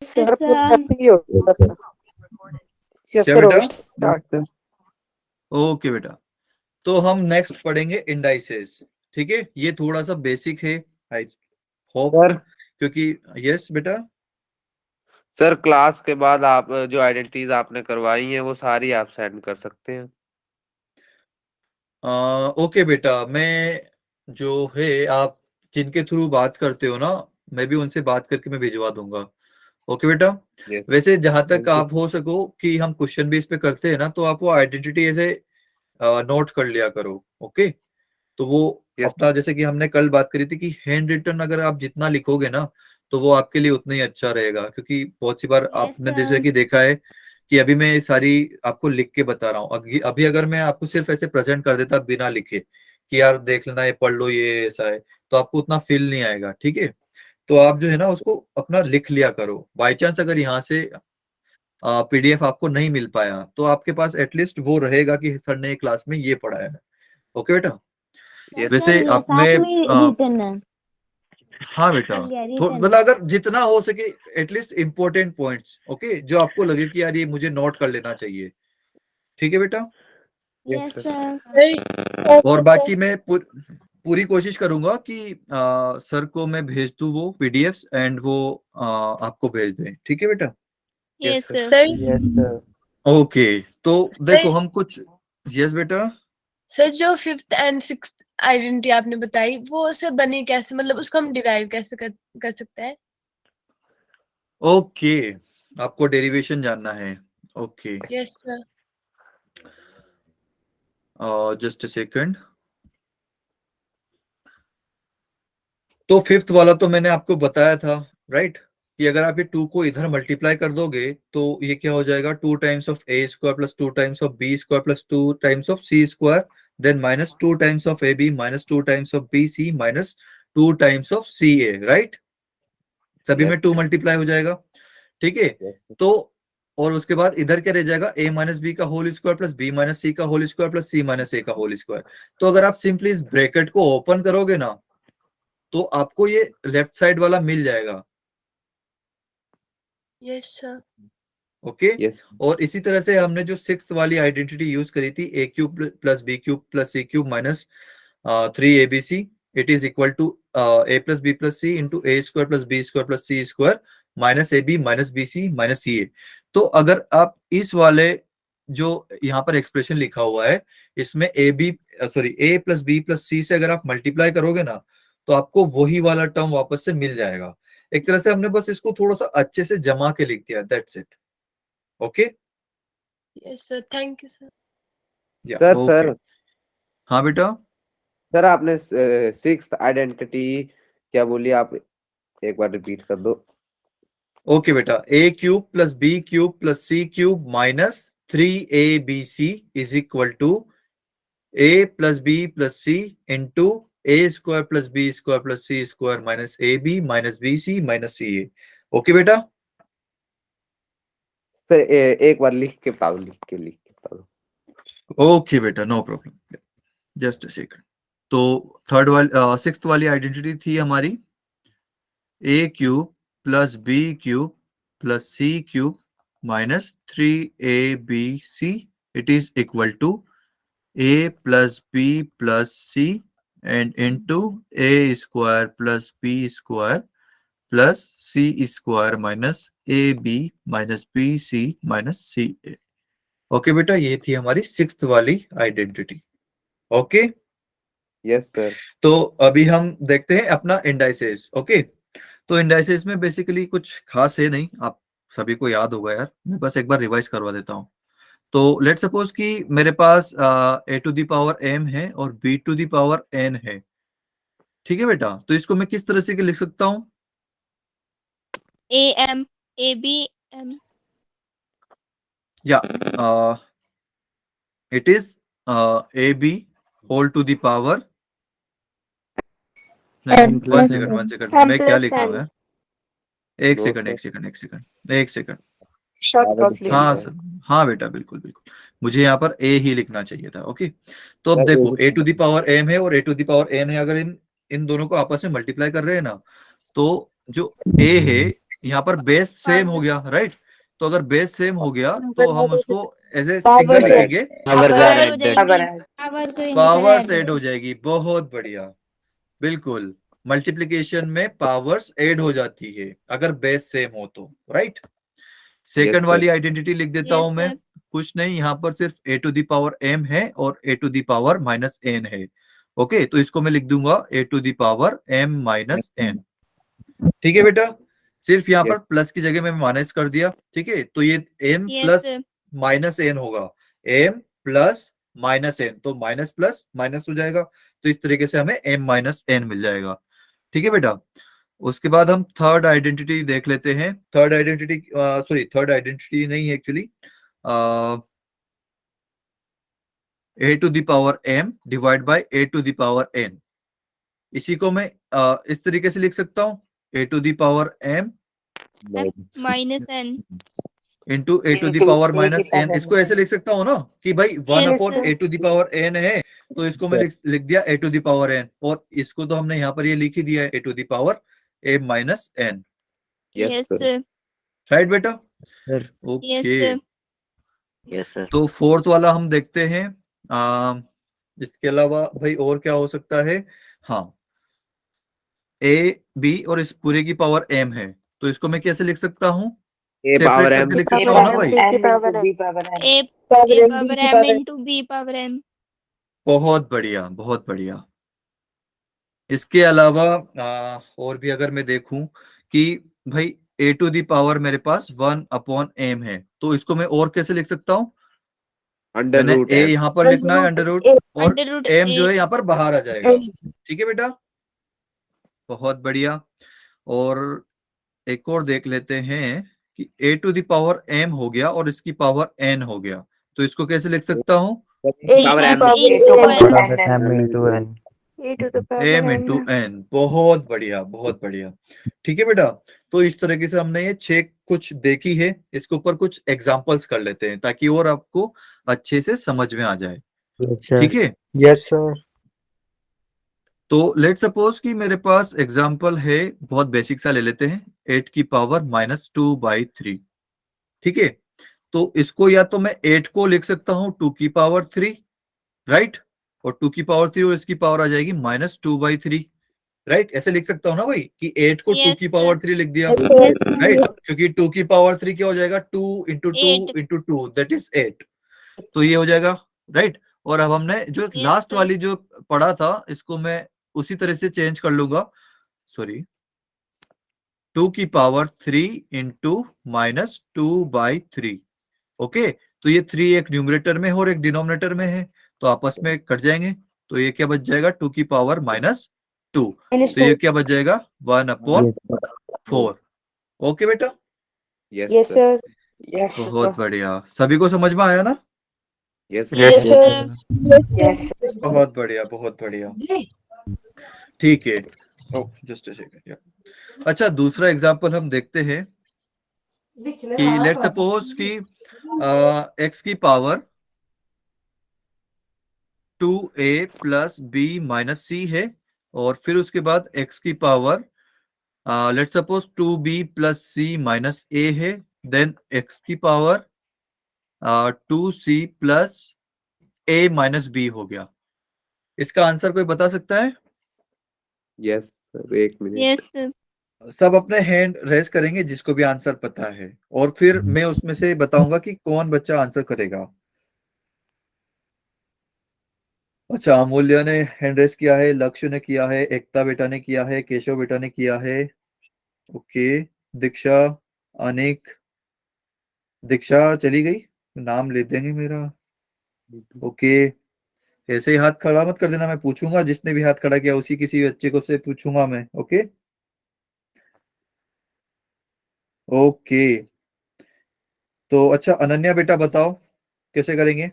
Sir पूछ सकते हो बस। क्या सर बेटा? स्टार्ट। ओके बेटा, तो हम नेक्स्ट पढ़ेंगे इंडाइसेस। ठीक है, ये थोड़ा सा बेसिक है, आई होप, सर क्योंकि यस बेटा। सर क्लास के बाद आप जो आइडेंटिटीज आपने करवाई हैं वो सारी आप सेंड कर सकते हैं। ओके बेटा, मैं जो है आप जिनके थ्रू बात करते हो ना, मैं भी उनसे बात करके मैं भिजवा दूंगा। ओके बेटा। यस। वैसे जहां तक थैंक यू। आप हो सको कि हम क्वेश्चन बेस पे करते हैं ना, तो आप वो आइडेंटिटी ऐसे नोट कर लिया करो। ओके, तो वो यस। अपना जैसे कि हमने कल बात करी थी कि हैंड रिटन अगर आप जितना लिखोगे ना, तो वो आपके लिए उतना ही अच्छा रहेगा, क्योंकि बहुत सी बार आपने जैसे कि देखा है कि अभी मैं ये सारी आपको लिख के बता रहा हूँ। अभी अभी अगर मैं आपको सिर्फ ऐसे प्रेजेंट कर देता बिना लिखे कि यार देख लेना, ये पढ़ लो, ये ऐसा है, तो आपको उतना फील नहीं आएगा। ठीक है, तो आप जो है ना उसको अपना लिख लिया करो। बाई चांस अगर यहाँ से पीडीएफ आपको नहीं मिल पाया, तो आपके पास एटलीस्ट वो रहेगा कि सर ने क्लास में ये पढ़ाया है। ओके बेटा। यस। वैसे आपने रिटर्न है। हाँ बेटा, मतलब अगर जितना हो सके एटलीस्ट इंपॉर्टेंट पॉइंट्स, ओके, जो आपको लगे कि यार ये मुझे नोट कर लेना चाहिए। ठीक है बेटा। Yes sir. और बाकी मैं पूरी कोशिश करूंगा कि सर को मैं भेज दूं वो पीडीएफ, एंड वो आपको भेज दें। ठीक है बेटा। Yes sir. Sir yes sir. Okay, तो देखो सर हम कुछ, यस बेटा। सर जो 5th एंड 6th आइडेंटिटी आपने बताई वो सर बनी कैसे, मतलब उसको हम डिराइव कैसे कर सकते हैं? ओके, आपको डेरिवेशन जानना है। Okay, yes sir. Just a second. तो फिफ्थ वाला तो मैंने आपको बताया था, राइट, कि अगर आप ये 2 को इधर मल्टीप्लाई कर दोगे तो ये क्या हो जाएगा, 2 times of A square plus 2 times of B square plus 2 times of C square, then minus 2 times of A B minus 2 times of B C minus 2 times of C A, right. सभी में yes 2 multiply हो जाएगा। ठीक है, yes. तो और उसके बाद इधर क्या रह जाएगा, ए माइनस बी का whole square plus B minus C का whole square plus C minus A का होल स्क्वायर। तो अगर आप सिंपली इस ब्रैकेट को ओपन करोगे ना, तो आपको ये लेफ्ट साइड वाला मिल जाएगा। Yes sir. Okay, yes. और इसी तरह से हमने जो सिक्स्थ वाली आइडेंटिटी यूज करी थी, a cube plus b cube plus c cube minus 3 ABC, it is equal to A plus B plus c into A square plus B square plus C square minus A B minus B C minus C a. तो अगर आप इस वाले जो यहाँ पर expression लिखा हुआ है, इसमें a b sorry a plus B plus c से अगर आप मल्टीप्लाई करोगे ना, तो आपको वही वाला टर्म वापस से मिल जाएगा। एक तरह से हमने बस इसको थोड़ा सा अच्छे से जमा के लिख दिया, that's it. Okay, yes sir, thank you sir. या सर ओके। सर हाँ बेटा। सर आपने 6th आइडेंटिटी क्या बोली, आप एक बार रिपीट कर दो। ओके बेटा, a cube plus b cube plus c cube minus 3ABC is equal to A plus B plus c into A square plus B square plus C square minus A B minus B C minus C A. Okay बेटा। Sir एक बार लिख के बता दो। Okay बेटा, no problem, just a second. तो third वाली सिक्स्थ वाली आइडेंटिटी थी हमारी, a cube plus b cube plus c cube minus 3ABC, it is equal to A plus B plus C and into A square plus B square plus C square minus A B minus B C minus C A. Okay बेटा, ये थी हमारी sixth वाली identity. Okay, yes sir. तो अभी हम देखते हैं अपना इंडाइसेस। ओके, तो इंडाइसेस में बेसिकली कुछ खास है नहीं, आप सभी को याद होगा यार, मैं बस एक बार रिवाइज करवा देता हूँ। तो लेट सपोज कि मेरे पास A to the power M है और B to the power N है। ठीक है बेटा, तो इसको मैं किस तरह से लिख सकता हूँ, a m a b m. या it is a b whole to the power, नहीं वन सेकंड मैं क्या लिख रहा हूँ यार, एक दो सेकंड सर। एक सेकंड एक सेकंड एक सेकंड। शायद आगे गलत लिख दिखाई हाँ दिया। है। सर, हाँ बेटा, बिल्कुल बिल्कुल, मुझे यहाँ पर ए ही लिखना चाहिए था। ओके, तो अब सर देखो ए टू द पावर एम है और ए टू द पावर एन है, अगर इन इन दोनों को आपस में मल्टीप्लाई कर रहे हैं ना, तो जो ए है यहाँ पर बेस सेम हो गया, राइट। तो अगर बेस सेम हो गया तो हम उसको as a Powers single add. लिखेंगे, पावर are हो added. जाएगी, पावर तो यहीं पर पावर्स add ऐड हो जाएगी। बहुत बढ़िया, बिल्कुल। मल्टीप्लिकेशन में पावर्स ऐड हो जाती है अगर बेस सेम हो तो, राइट। Second sir. वाली आइडेंटिटी लिख देता Yes, हूं मैं। sir. कुछ नहीं, यहाँ पर सिर्फ a to the power m है और a to the power minus n है। ओके, तो इसको मैं लिख दूंगा a to the power m minus n। ठीक है बेटा, सिर्फ यहाँ पर प्लस की जगह में माइनस कर दिया। ठीक है, तो ये m Yes, plus sir. Minus n होगा, m प्लस माइनस n, तो माइनस प्लस माइनस हो जाएगा। तो इस तरीके से हमें m माइनस n मिल जाएगा। ठीक है बेटा, उसके बाद हम थर्ड आइडेंटिटी देख लेते हैं। Third identity, sorry third identity नहीं है actually, a to the power m divide by a to the power n। इसी को मैं इस तरीके से लिख सकता हूँ, a to the power m Minus n. Into a to the power minus n। इसको ऐसे लिख सकता हूँ ना कि भाई one Yes, upon sir. a to the power n है, तो इसको मैं लिख दिया a to the power n, और इसको तो हमने यहाँ पर ये लिख ही दिया है a to the power m minus n। Yes, sir. Right बेटा, sir. Yes, okay. sir. Yes sir. तो फोर्थ वाला हम देखते हैं। इसके अलावा भाई और क्या हो सकता है? हाँ, a b और इस पूरे की पावर m है, तो इसको मैं कैसे लिख सकता हूँ? A power सेपरेट m करके लिख सकता हूँ ना भाई? M into B power M. A power m into b power m. बहुत बढ़िया, बहुत बढ़िया। इसके अलावा और भी अगर मैं देखूं कि भाई a टू दी पावर मेरे पास 1 अपॉन m है, तो इसको मैं और कैसे लिख सकता हूँ? अंडर मैंने रूट a m यहाँ पर लिखना है अंडर रूट, और Under root m जो a. है यहाँ पर बाहर आ जाएगा। ठीक है बेटा, बहुत बढ़िया। और एक और देख लेते हैं कि a to the power m हो गया और इसकी पावर n हो गया, तो इसको कैसे लिख सकता हूँ? power m m into n। m into n। बहुत बढ़िया, बहुत बढ़िया। ठीक है बेटा, तो इस तरीके से हमने ये 6 कुछ देखी है। इसके ऊपर कुछ एग्जांपल्स कर लेते हैं ताकि और आपको अच्छे से समझ में आ जाए। ठीक है, Yes, sir. तो लेट सपोज कि मेरे पास एग्जांपल है, बहुत बेसिक सा ले लेते हैं, 8 की पावर माइनस 2/3। ठीक है, तो इसको या तो मैं 8 को लिख सकता हूं 2 की पावर 3, राइट, और 2 की पावर 3 और इसकी पावर आ जाएगी माइनस 2/3, राइट। ऐसे लिख सकता हूँ ना भाई कि 8 को 2 Yes, की sir. पावर 3 लिख दिया, Yes, sir. राइट, क्योंकि 2 की पावर 3 क्या हो जाएगा? 2 इंटू 2 8. इंटू 2 दैट इज 8, तो ये हो जाएगा, राइट। और अब हमने जो Yes, लास्ट sir. वाली जो पढ़ा था, इसको मैं उसी तरह से चेंज कर लूंगा, सॉरी 2 की पावर 3 इंटू माइनस 2/3। ओके, तो ये 3 एक न्यूमरेटर में है और एक डिनोमिनेटर में है, तो आपस में कट जाएंगे, तो ये क्या बच जाएगा? 2 की पावर माइनस 2, तो ये क्या बच जाएगा? 1/4। ओके बेटा, yes sir Yes, बहुत बढ़िया। सभी को समझ में आया ना? yes Yes, sir. sir. Yes. बहुत बढ़िया, बहुत बढ़िया। ठीक है, जस्ट अ सेकंड। अच्छा, दूसरा एग्जांपल हम देखते हैं कि लेट्स सपोज कि x की power 2a plus b minus c है, और फिर उसके बाद x की power let's suppose 2b plus c minus a है, देन x की power 2c plus a minus b हो गया। इसका आंसर कोई बता सकता है? yes sir एक मिनट Yes, sir. सब अपने हैंड रेज करेंगे जिसको भी आंसर पता है, और फिर मैं उसमें से बताऊंगा कि कौन बच्चा आंसर करेगा। अच्छा, अमूल्य ने हैंड रेज किया है, लक्ष्य ने किया है, एकता बेटा ने किया है, केशव बेटा ने किया है। ओके, दीक्षा, अनिक, दीक्षा चली गई, नाम ले देंगे मेरा। ओके, ऐसे ही हाथ खड़ा मत कर देना, मैं पूछूंगा, जिसने भी हाथ खड़ा किया उसी किसी बच्चे को से पूछूंगा मैं। ओके ओके, तो अच्छा अनन्या बेटा बताओ कैसे करेंगे?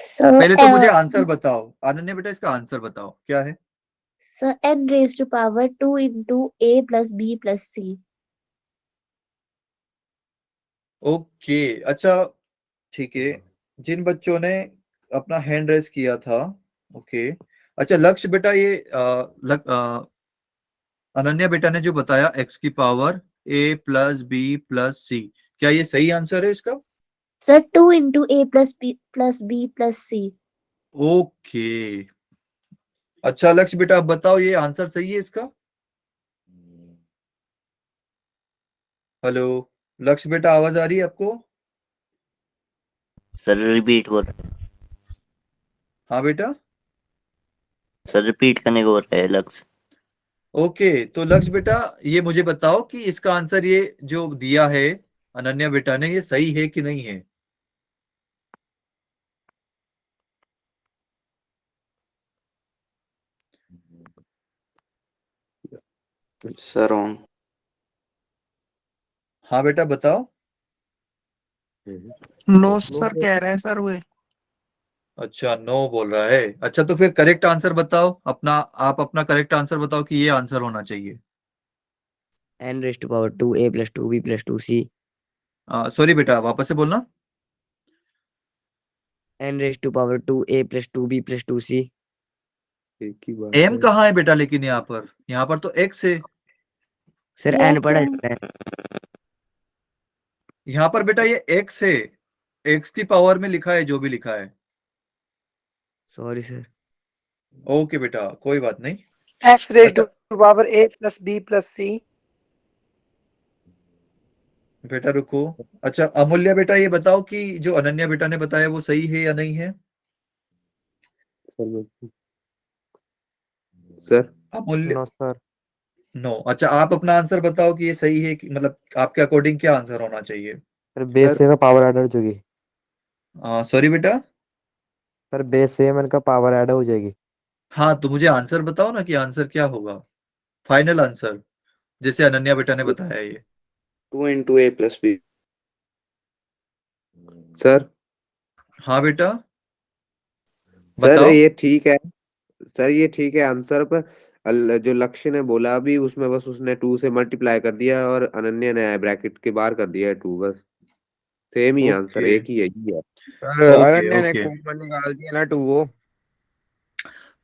So, पहले तो मुझे आंसर बताओ, अनन्या बेटा इसका आंसर बताओ क्या है? so n raised to power 2 into a plus b plus c. Okay, अच्छा ठीक है, जिन बच्चों ने अपना हैंड रेस किया था। ओके, अच्छा लक्ष्य बेटा, ये अनन्या बेटा ने जो बताया x की power a plus B plus c, क्या ये सही आंसर है इसका? Sir, 2 into A plus B plus C. Okay, अच्छा लक्ष्य बेटा आप बताओ ये आंसर सही है इसका? हेलो लक्ष्य बेटा, आवाज आ रही है आपको? सर रिपीट बोल, हाँ बेटा। सर रिपीट करने को बोल रहा है लक्ष्य। ओके, तो लक्ष्य बेटा ये मुझे बताओ कि इसका आंसर ये जो दिया है अनन्या बेटा ने, ये सही है कि नहीं है? Sir on. हाँ बेटा बताओ। नो सर कह रहे हैं सर वे। अच्छा नो बोल रहा है। अच्छा तो फिर करेक्ट आंसर बताओ अपना, आप अपना करेक्ट आंसर बताओ कि ये आंसर होना चाहिए। n raised to power 2a plus 2b plus 2c। Sorry बेटा वापस से बोलना। n raised to power 2a plus 2b plus 2c। एक ही बात एम है। कहाँ है बेटा? लेकिन यहाँ पर तो एक्स है। सर Yes, n पढ़ा sir. जाता है। यहाँ पर बेटा ये एक्स है, एक्स की पावर में लिखा है जो भी लिखा है। Sorry sir. ओके बेटा कोई बात नहीं। x raised अच्छा to power a plus b plus c। बेटा रुको। अच्छा अमूल्य बेटा ये बताओ कि जो अनन्या बेटा ने बताया वो सही है या नहीं है? सर अमूल्य नो सर। नो। अच्छा आप अपना आंसर बताओ कि ये सही है कि मतलब आपके अकॉर्डिंग क्या आंसर होना चाहिए? सर बेस सेम है, पावर ऐड हो जाएगी। सॉरी बेटा। सर बेस सेम है, इनका पावर ऐड हो जाएगी। हाँ तो मुझे आंसर बताओ ना कि आंसर क्या होगा, फाइनल आंसर जैसे अनन्या बेटा ने बताया ये। 2 into a plus b। Sir हाँ बेटा सर बताओ। ये ठीक है। सर ये ठीक है आंसर, पर जो लक्ष्य ने बोला अभी उसमें बस उसने 2 से मल्टीप्लाई कर दिया और अनन्या ने ब्रैकेट के बाहर कर दिया है 2 बस। सेम ही आंसर, ओके एक ही है ये है। सर ओके अनन्या ने ओके। कॉमन निकाल दिया ना 2 वो।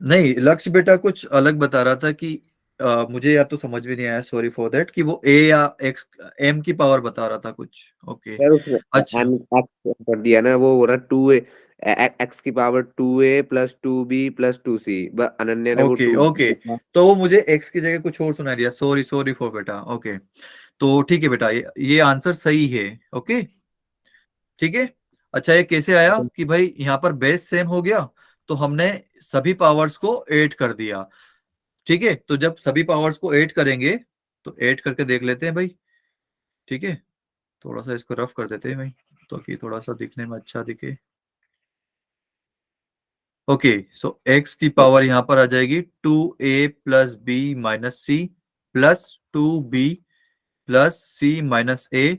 नहीं लक्ष्य बेटा कुछ अलग बता रहा था कि मुझे या तो समझ भी नहीं आया, सॉरी फॉर दैट, कि वो ए या एक्स एम की पावर बता रहा था कुछ। ओके सर उसने अच्छा एन एक्स कर दिया ना, वो हो रहा 2 एक्स की power 2a plus 2b plus 2c। Ananya ने वो ओके 2 ओके। तो वो मुझे एक्स की जगह कुछ और सुनाई दिया, सॉरी सॉरी फॉर बेटा। ओके तो ठीक है बेटा, ये आंसर सही है। ओके ठीक है। अच्छा ये कैसे आया कि भाई यहाँ पर बेस सेम हो गया तो हमने सभी पावर्स को ऐड कर दिया। ठीक है, तो जब सभी पावर्स को ऐड करेंगे तो ऐड करके देख लेते हैं भाई। ठीक है, थोड़ा सा इसको रफ कर देते हैं भाई तो कि थोड़ा सा दिखने में अच्छा दिखे। ओके सो एक्स की पावर यहाँ पर आ जाएगी 2a plus B minus c plus 2b plus C minus a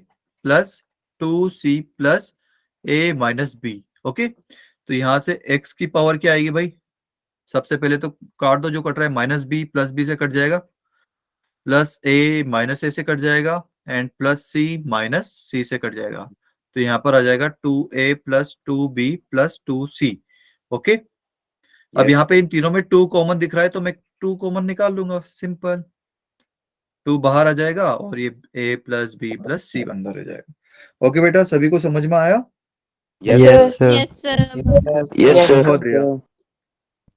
plus 2c plus a minus b. Okay तो यहाँ से x की पावर क्या आएगी भाई? सबसे पहले तो काट दो, जो कट रहा है माइनस बी प्लस बी से कट जाएगा, प्लस ए माइनस ए से कट जाएगा एंड प्लस सी माइनस सी से कट जाएगा। तो यहाँ पर आ जाएगा 2a plus 2b plus 2c। Okay अब यहाँ पे इन तीनों में 2 कॉमन दिख रहा है तो मैं 2 कॉमन निकाल लूंगा, सिंपल। 2 बाहर आ जाएगा और ये a प्लस बी प्लस सी अंदर आ जाएगा। ओके बेटा सभी को समझ में आया? Yes sir. Yes, sir. Yes sir. बहुत बढ़िया।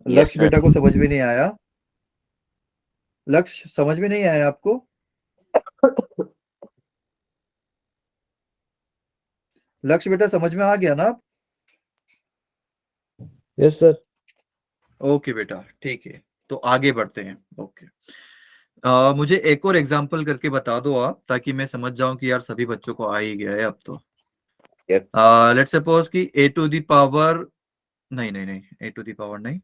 लक्ष्य बेटा को समझ में नहीं आया? लक्ष्य समझ में नहीं आया आपको? लक्ष्य बेटा समझ में आ गया ना? Yes sir. ओके बेटा ठीक है, तो आगे बढ़ते हैं। ओके मुझे एक और एग्जांपल करके बता दो आप, ताकि मैं समझ जाऊं कि यार सभी बच्चों को आ ही गया है अब तो। लेट्स सपोज कि a टू द पावर, नहीं नहीं नहीं a टू द पावर नहीं,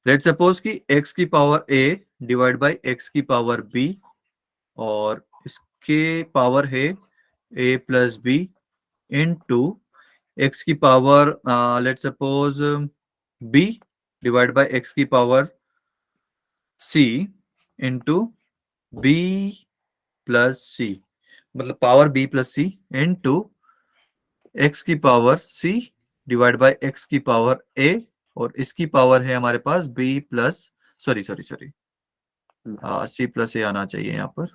लेट्स सपोज कि x की power a divide by x की पावर b और इसके पावर है a plus B into x की power let's suppose b divide by x की power c into b plus c, मतलब power b plus c into x की power c divide by x की power a और इसकी power है हमारे पास b plus sorry sorry sorry, c plus a आना चाहिए यहाँ पर,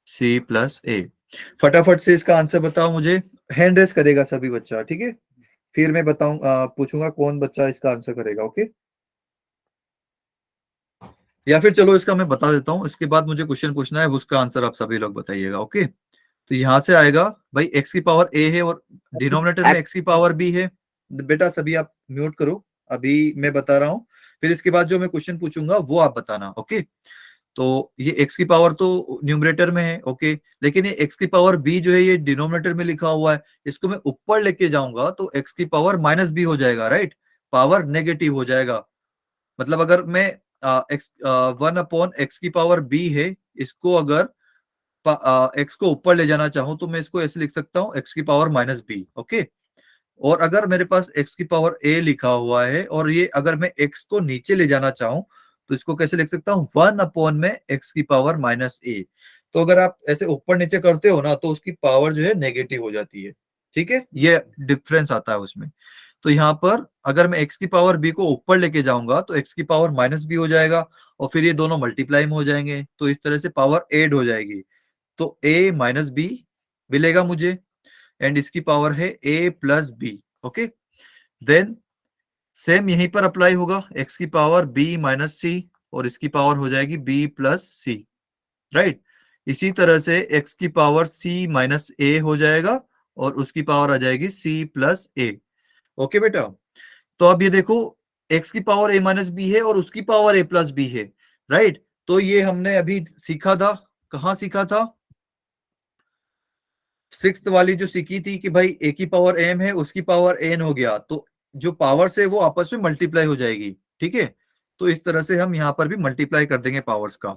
सी प्लस ए। फटाफट से इसका आंसर बताओ मुझे, हैंड रेस करेगा सभी बच्चा, ठीक है? फिर मैं बताऊं, पूछूंगा कौन बच्चा इसका आंसर करेगा, ओके? या फिर चलो इसका मैं बता देता हूं, इसके बाद मुझे क्वेश्चन पूछना है, उसका आंसर आप सभी लोग बताइएगा, ओके? तो यहां से आएगा भाई x की पावर a है और डिनोमिनेटर में x की पावर b है। बेटा सभी आप म्यूट करो, अभी मैं बता रहा हूं, फिर इसके बाद जो मैं क्वेश्चन पूछूंगा वो आप बताना, ओके? तो ये x की पावर तो न्यूमरेटर में है, ओके, लेकिन ये x की पावर b जो है ये डिनोमिनेटर में लिखा हुआ है, इसको मैं ऊपर लेके जाऊंगा तो x की पावर माइनस b हो जाएगा, राइट? पावर नेगेटिव हो जाएगा। मतलब अगर मैं x 1/x की पावर b है, इसको अगर x को ऊपर ले जाना चाहूं तो मैं इसको ऐसे लिख सकता हूं, x की पावर माइनस b, ओके? और अगर मेरे पास x की पावर a लिखा हुआ है और ये अगर मैं x को नीचे ले जाना चाहूं तो इसको कैसे लिख सकता हूं, 1/ में x की पावर माइनस a। तो अगर आप ऐसे ऊपर नीचे करते हो ना तो उसकी पावर जो है नेगेटिव हो जाती है, ठीक है? ये डिफरेंस आता है उसमें। तो यहाँ पर अगर मैं x की पावर b को ऊपर लेके जाऊंगा तो x की पावर माइनस b हो जाएगा और फिर ये दोनों मल्टीप्लाई में हो जाएंगे, तो इस तरह से पावर एड हो जाएगी। तो a माइनस b मिलेगा मुझे, एंड इसकी पावर है a plus B, okay? Then same यहीं पर अप्लाई होगा, x की पावर b माइनस सी और इसकी पावर हो जाएगी b प्लस सी, राइट? इसी तरह से x की पावर c माइनस a हो जाएगा और उसकी पावर आ जाएगी c प्लस a, ओके बेटा? तो अब ये देखो, x की पावर a माइनस बी है और उसकी पावर a प्लस बी है, राइट? तो ये हमने अभी सीखा था, कहाँ सीखा था? सिक्स्थ वाली जो सीखी थी कि भाई a की पावर m है, उसकी पावर n हो गया, तो जो पावर से वो आपस में मल्टीप्लाई हो जाएगी, ठीक है? तो इस तरह से हम यहाँ पर भी मल्टीप्लाई कर देंगे पावर्स का।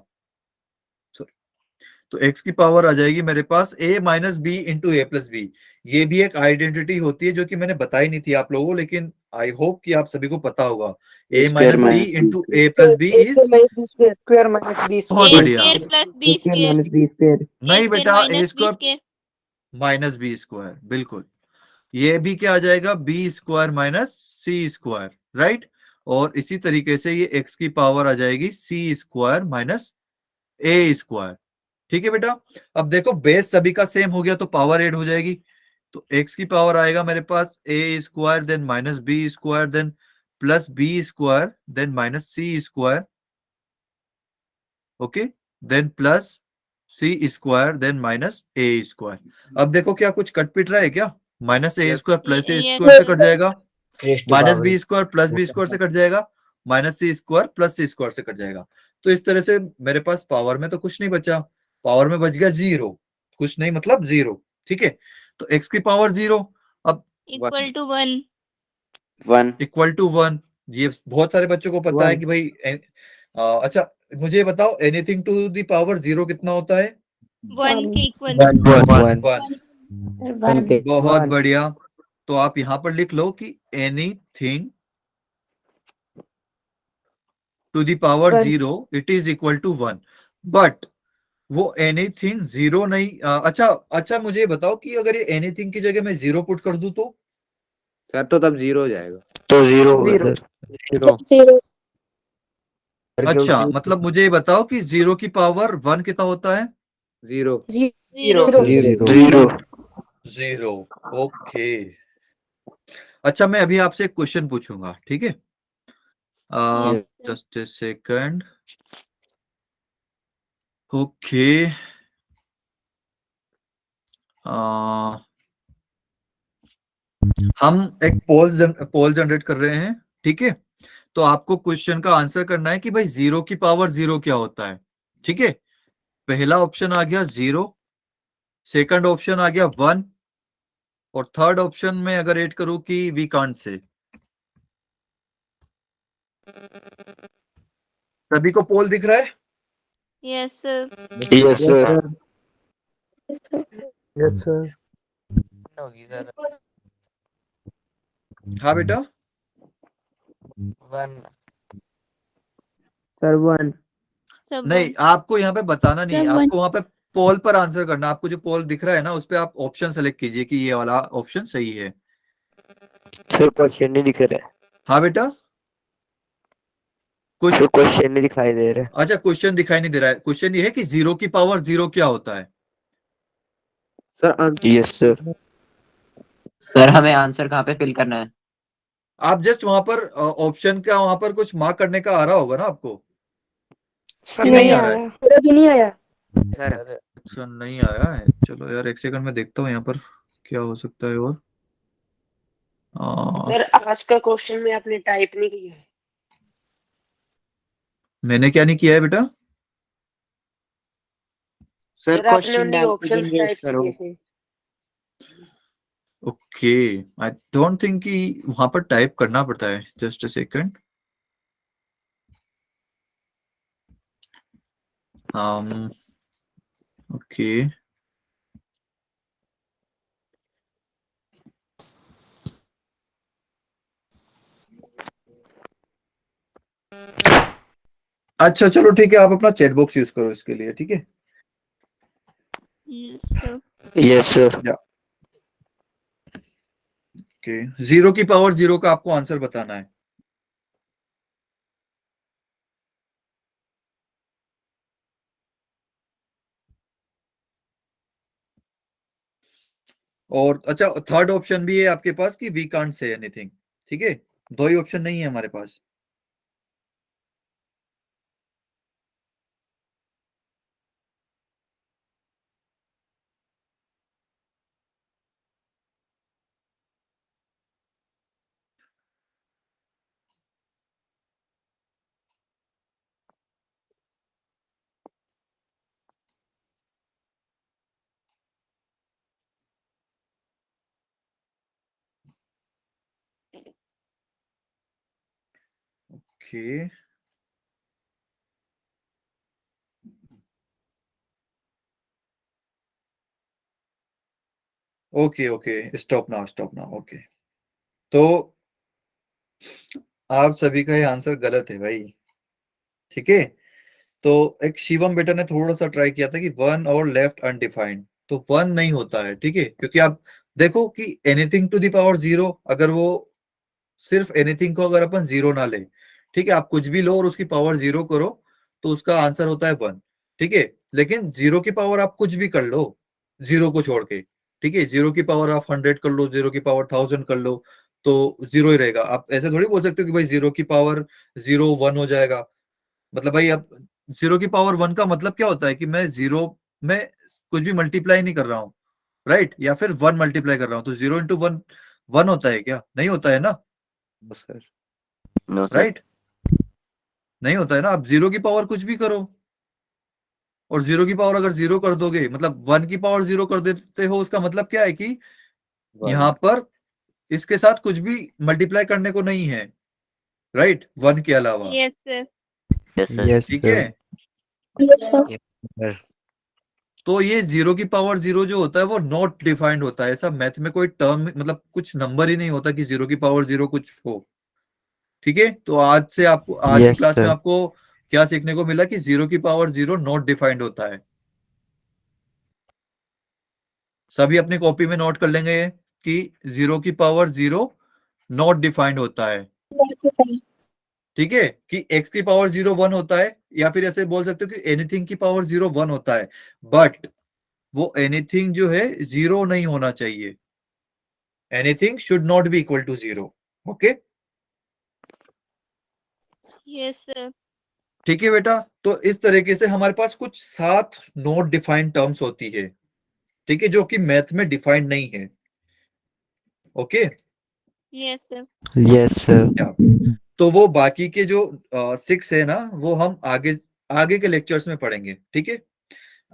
तो x की पावर आ जाएगी मेरे पास a minus B into A plus B. ये भी एक आइडेंटिटी होती है जो कि मैंने बताई नहीं थी आप लोगों को, लेकिन आई होप कि आप सभी को पता होगा। a minus B into A plus B is square minus B बहुत a बढ़िया। square plus b square, minus B square. नहीं a बेटा, square A minus b square square, minus B square, बिल्कुल। ये भी क्या आ जाएगा, बी स्क्वायर माइनस सी स्क्वायर, राइट? और इसी तरीके से ये x की पावर आ जाएगी सी स्क्वायर माइनस ए स्क्वायर, ठीक है बेटा? अब देखो बेस सभी का सेम हो गया तो पावर एड हो जाएगी, तो x की पावर आएगा मेरे पास a square then minus B square then plus B square then minus C square, okay? Then plus C square then minus a square. अब देखो क्या कुछ कट पिट रहा है क्या? Minus a square plus a Yes, square से cut जाएगा, rest to minus power b square plus B square से कट जाएगा, माइनस सी स्क्वायर प्लस सी स्क्वायर से कट जाएगा। तो इस तरह से मेरे पास पावर में तो कुछ नहीं बचा, पावर में बच गया जीरो, कुछ नहीं मतलब जीरो, ठीक है? तो एक्स की पावर जीरो, अब equal to 1, इक्वल टू 1, ये बहुत सारे बच्चों को पता है कि भाई अच्छा मुझे बताओ, anything to the power zero कितना होता है? 1 के equal, वन। वन बहुत बढ़िया। तो आप यहाँ पर लिख लो कि anything to the power One. Zero it is equal to 1, but वो एनीथिंग जीरो नहीं। अच्छा मुझे बताओ कि अगर ये एनीथिंग की जगह मैं जीरो पुट कर दूं तो? सर तो तब जीरो हो जाएगा। तो जीरो Zero. जीरो। अच्छा मतलब मुझे ये बताओ कि जीरो की पावर 1 कितना होता है? जीरो। 0, जीरो। Zero, okay. अच्छा मैं अभी आपसे एक क्वेश्चन पूछूंगा, ठीक है? Yes, just a second, okay. हम एक पोल जनरेट कर रहे हैं, ठीक है? तो आपको क्वेश्चन का आंसर करना है कि भाई जीरो की पावर जीरो क्या होता है, ठीक है? पहला ऑप्शन आ गया जीरो, सेकंड ऑप्शन आ गया 1 और थर्ड ऑप्शन में अगर ऐड करूं कि वी कांट से। सभी को पोल दिख रहा है? yes sir, yes sir. Yes, sir. हाँ बेटा, सर 1 sub नहीं आपको यहाँ पे बताना नहीं है, Sir, one. आपको वहां पे पोल पर आंसर करना। आपको जो पोल दिख रहा है ना उस पे आप ऑप्शन सेलेक्ट कीजिए कि ये वाला ऑप्शन सही है। सर क्वेश्चन नहीं दिख रहा है। हाँ बेटा, कुछ तो क्वेश्चन नहीं दिखाई दे रहा। अच्छा, क्वेश्चन दिखाई नहीं दे रहा है। क्वेश्चन ये है कि 0 की पावर 0 क्या होता है? Sir answer yes sir. Sir हमें आंसर कहाँ पे फिल करना है? आप जस्ट वहां पर ऑप्शन का वहां पर कुछ मार्क करने का आ रहा होगा ना आपको, सर कि नहीं आ रहा है? अभी नहीं आया। सर अच्छा, नहीं आया है। चलो यार, एक सेकंड में देखता हूँ यहाँ पर क्या हो सकता है। और सर आज का क्वेश्चन में आपने टाइप नहीं किया है। मैंने क्या नहीं किया है बेटा? सर आपने ओनली ऑप्शंस टाइप किए थे। ओके, आई डोंट थिंक कि वहां पर टाइप करना पड़ता है। Just a second. ओके, अच्छा चलो ठीक है, आप अपना चैट बॉक्स यूज करो इसके लिए, ठीक है? Yes, sir. Yes sir. Okay, 0 की पावर 0 का आपको आंसर बताना है। और अच्छा, थर्ड ऑप्शन भी है आपके पास कि वी कांट से एनीथिंग, ठीक है? दो ही ऑप्शन नहीं है हमारे पास। Okay, okay, okay, stop now, stop now. Okay, तो आप सभी का ये आंसर गलत है भाई, ठीक है? तो एक शिवम बेटा ने थोड़ा सा ट्राई किया था कि वन और लेफ्ट अनडिफाइंड, तो वन नहीं होता है, ठीक है? क्योंकि आप देखो कि एनीथिंग टू द पावर 0, अगर वो सिर्फ एनीथिंग को अगर अपन 0 ना ले, ठीक है, आप कुछ भी लो और उसकी पावर 0 करो, तो उसका आंसर होता है 1, ठीक है? लेकिन 0 की पावर आप कुछ भी कर लो 0 को छोड़ के, ठीक है? 0 की पावर आप 100 कर लो, 0 की पावर 1000 कर लो, तो 0 ही रहेगा। आप ऐसे थोड़ी बोल सकते हो कि भाई 0 की पावर 0 1 हो जाएगा। मतलब भाई, अब 0 की पावर 1 का मतलब क्या होता है कि मैं 0 में कुछ भी मल्टीप्लाई नहीं कर रहा हूँ, राइट? या फिर 1 मल्टीप्लाई कर रहा हूँ, तो 0 इंटू 1 1 होता है क्या? नहीं होता है ना, सर नो सर। राइट? नहीं होता है ना। आप 0 की पावर कुछ भी करो, और 0 की पावर अगर 0 कर दोगे, मतलब 1 की पावर 0 कर देते हो, उसका मतलब क्या है कि यहाँ पर इसके साथ कुछ भी मल्टीप्लाई करने को नहीं है, राइट? 1 के अलावा, Yes, sir. Yes sir. Yes ठीक सर। है? सर तो ये 0 की पावर 0 जो होता है वो नॉट डिफाइंड होता है। ऐसा मैथ में कोई टर्म, मतलब कुछ नंबर ही नहीं होता कि 0 की पावर 0 कुछ हो, ठीक है? तो आज से आपको, आज की यस क्लास में सर। आपको क्या सीखने को मिला कि 0 की पावर 0 नॉट डिफाइंड होता है। सभी अपनी कॉपी में नोट कर लेंगे ये कि 0 की पावर 0 नॉट डिफाइंड होता है, ठीक है? कि x की पावर 0 1 होता है, या फिर ऐसे बोल सकते हो कि एनीथिंग की पावर 0 1 होता है, बट वो एनीथिंग जो है 0 नहीं होना चाहिए। Anything should not be equal to 0, okay? Yes, sir. ठीक है बेटा, तो इस तरीके से हमारे पास कुछ 7 नॉट डिफाइंड टर्म्स होती है, ठीक है, जो कि मैथ में डिफाइंड नहीं है, okay? Yes, sir. Yes sir. तो वो बाकी के जो 6 है ना, वो हम आगे आगे के लेक्चर्स में पढ़ेंगे, ठीक है?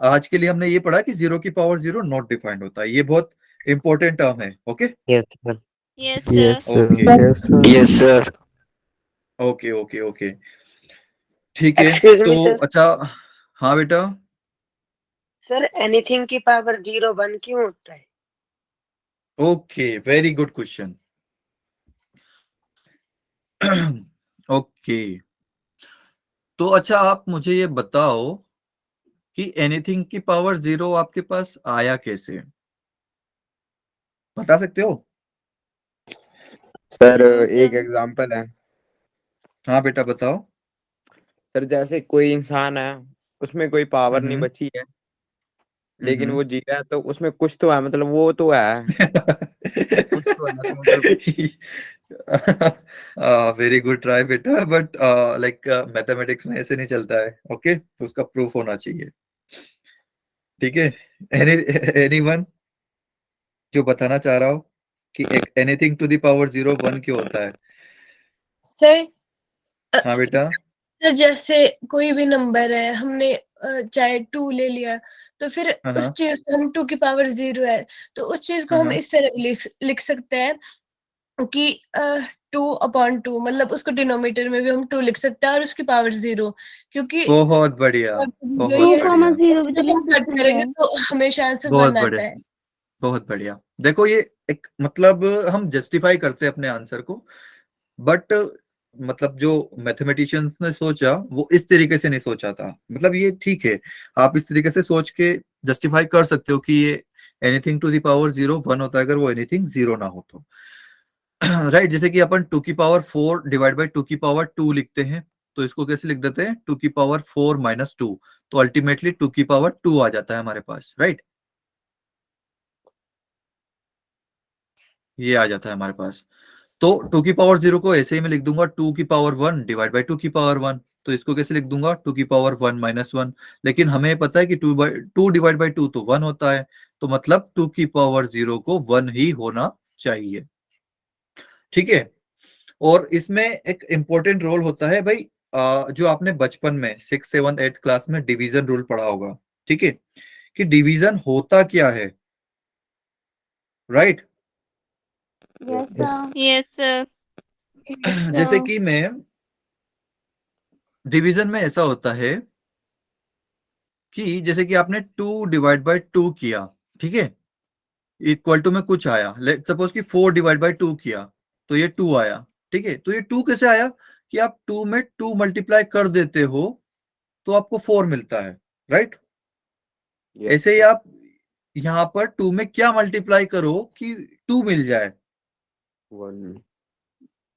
आज के लिए हमने ये पढ़ा कि 0 की पावर 0 नॉट डिफाइंड होता है। ये बहुत इंपॉर्टेंट टर्म है, okay? Yes sir. Yes, sir. Yes sir. Okay, yes sir. Yes sir. Okay, okay, okay, ठीक है। एक्सक्यूज तो मी सर। अच्छा, हाँ बेटा, सर एनीथिंग की पावर 0 1 क्यों होता है? Okay, very good question. Okay, तो अच्छा आप मुझे ये बताओ कि एनीथिंग की पावर 0 आपके पास आया कैसे, बता सकते हो? सर No, एक sir. एग्जांपल है। हाँ बेटा, बताओ। सर जैसे कोई इंसान है, उसमें कोई पावर नहीं हम्म, बची है, लेकिन वो जी रहा है, तो उसमें कुछ तो है, मतलब वो तो है, कुछ तो है, तो मतलब वेरी गुड ट्राई बेटा, बट लाइक मैथमेटिक्स में ऐसे नहीं चलता है। ओके, उसका प्रूफ होना चाहिए। ठीक है, एनीवन जो बताना चाह रहा हो कि एनीथिंग टू द पावर 0 1 क्यों होता है? सर हाँ बेटा। सर जैसे कोई भी नंबर है, हमने चाहे 2 ले लिया, तो फिर हाँ उस हाँ चीज को हम 2 की पावर 0 है, तो उस चीज को हम हाँ, इस तरह लिख सकते हैं कि 2/2, मतलब उसको डिनोमिनेटर में भी हम 2 लिख सकते हैं और उसकी पावर 0, क्योंकि बहुत बढ़िया, जो बहुत ये 2,0 भी तो जब लिख हम कट सकते करेंगे हैं। तो हमेशा आंसर बहुत 1 आता बढ़िया, है। बहुत बढ़िया। देखो ये एक मतलब हम जस्टिफाई करते हैं अपने आंसर को, बट मतलब जो मैथमेटिशियंस ने सोचा वो इस तरीके से नहीं सोचा था। मतलब ये ठीक है, आप इस तरीके से सोच के जस्टिफाई कर सकते हो कि ये एनीथिंग टू द पावर 0 1 होता है अगर वो एनीथिंग 0 ना हो तो। राइट, जैसे कि अपन 2 की पावर 4 डिवाइड बाई 2 की पावर 2 लिखते हैं, तो इसको कैसे लिख देते हैं? 2 की पावर 4 माइनस 2, तो अल्टीमेटली 2 की पावर 2 आ जाता है हमारे पास। राइट, ये आ जाता है हमारे पास। तो 2 की पावर 0 को ऐसे ही मैं लिख दूंगा 2 की पावर 1 डिवाइड बाई 2 की पावर 1, तो इसको कैसे लिख दूंगा? 2 की पावर 1 माइनस 1। लेकिन हमें पता है कि 2 डिवाइड बाई 2 तो 1 होता है, तो मतलब 2 की पावर 0 को 1 ही होना चाहिए। ठीक है, और इसमें एक इंपॉर्टेंट रोल होता है भाई, जो आपने बचपन में 6 7 8 क्लास में डिवीजन रूल पढ़ा होगा। ठीक है, कि डिवीजन होता क्या है। Right, yes sir. Yes, sir. जैसे कि मैं डिवीजन में ऐसा होता है कि जैसे कि आपने 2 डिवाइड बाई 2 किया, ठीक है, इक्वल टू में कुछ आया। लेट सपोज कि 4 डिवाइड बाई 2 किया, तो ये 2 आया। ठीक है, तो ये 2 कैसे आया? कि आप 2 में 2 मल्टीप्लाई कर देते हो तो आपको 4 मिलता है। राइट, ऐसे ही आप यहाँ पर 2 में क्या मल्टीप्लाई करो कि 2 मिल जाए? 1।